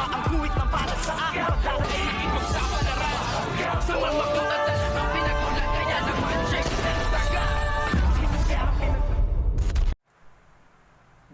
tama ang guhit na para sa akin. Pagdala ay ipagsapalaran sa mga magkatatan ang pinagmulan kaya naman check and saga.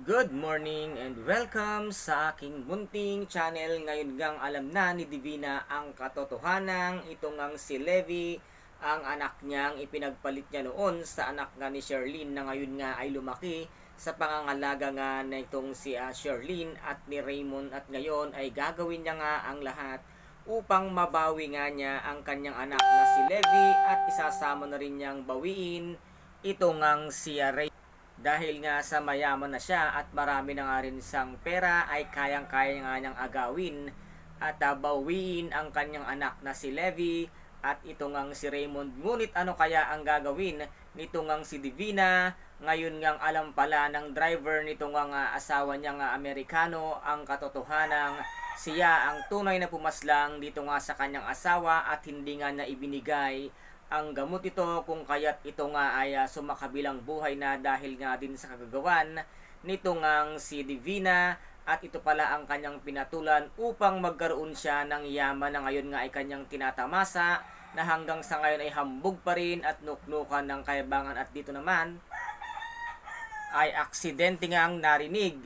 Good morning and welcome sa aking munting channel. Ngayon gang alam na ni Divina ang katotohanan. Ito ngang si Levi, ang anak niyang ipinagpalit niya noon sa anak nga ni Sherlyn na ngayon nga ay lumaki sa pangangalaga nga na itong si Sherlyn at ni Raymond, at ngayon ay gagawin niya nga ang lahat upang mabawi nga niya ang kanyang anak na si Levi at isasama na rin niyang bawiin ito ngang si Raymond. Dahil nga sa mayaman na siya at marami na nga rin siyang pera ay kayang-kaya nga niyang agawin at bawiin ang kanyang anak na si Levi at ito ngang si Raymond. Ngunit ano kaya ang gagawin nito ngang si Divina? Ngayon ngang alam pala ng driver nito ngang asawa niya nga Amerikano ang katotohanang siya ang tunay na pumaslang dito nga sa kanyang asawa at hindi nga na ibinigay ang gamot ito kung kaya't ito nga ay sumakabilang buhay na dahil nga din sa kagagawan nito ngang si Divina at ito pala ang kanyang pinatulan upang magkaroon siya ng yaman na ngayon nga ay kanyang tinatamasa na hanggang sa ngayon ay hambog pa rin at nuknukan ng kayabangan. At dito naman ay aksidente nga ang narinig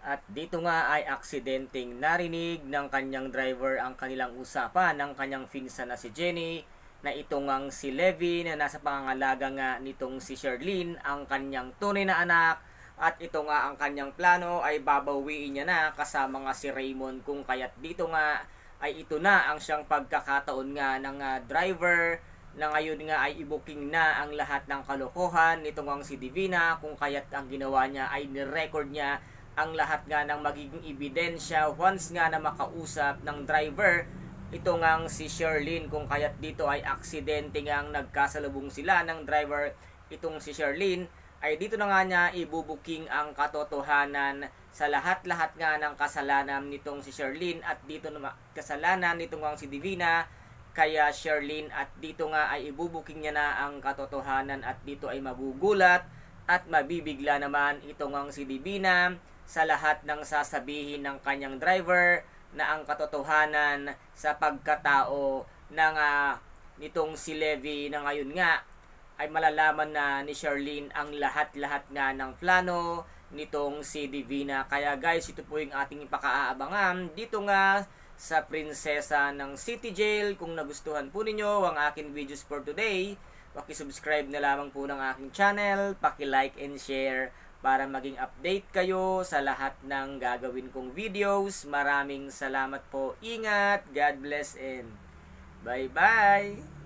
at dito nga ay aksidenteng narinig ng kanyang driver ang kanilang usapan ng kanyang pinsan na si Jenny na ito ngang si Levi na nasa pangangalaga nga nitong si Sherlyn ang kanyang tunay na anak at ito nga ang kanyang plano ay babawiin niya na kasama nga si Raymond kung kaya't dito nga ay ito na ang siyang pagkakataon nga ng driver na ngayon nga ay i-booking na ang lahat ng kalokohan nito ngang si Divina kung kaya't ang ginawa niya ay ni-record niya ang lahat nga ng magiging ebidensya once nga na makausap ng driver ito ngang si Sherlyn kung kaya't dito ay aksidente ngang nagkasalubong sila ng driver itong si Sherlyn ay dito na nga niya ibubuking ang katotohanan sa lahat-lahat nga ng kasalanan nitong si Sherlyn at dito na kasalanan nitong ngang si Divina kaya Sherlyn at dito nga ay ibubuking niya na ang katotohanan at dito ay magugulat at mabibigla naman itong ngang si Divina sa lahat ng sasabihin ng kanyang driver na ang katotohanan sa pagkatao ng nitong si Levi na ngayon nga ay malalaman na ni Sherlyn ang lahat-lahat nga ng plano nitong si Divina. Kaya guys, ito po yung ating ipakaabangan dito nga sa Prinsesa ng City Jail. Kung nagustuhan po ninyo ang aking videos for today, paki-subscribe na lamang po ng aking channel, paki-like and share para maging update kayo sa lahat ng gagawin kong videos. Maraming salamat po. Ingat, God bless, and bye-bye!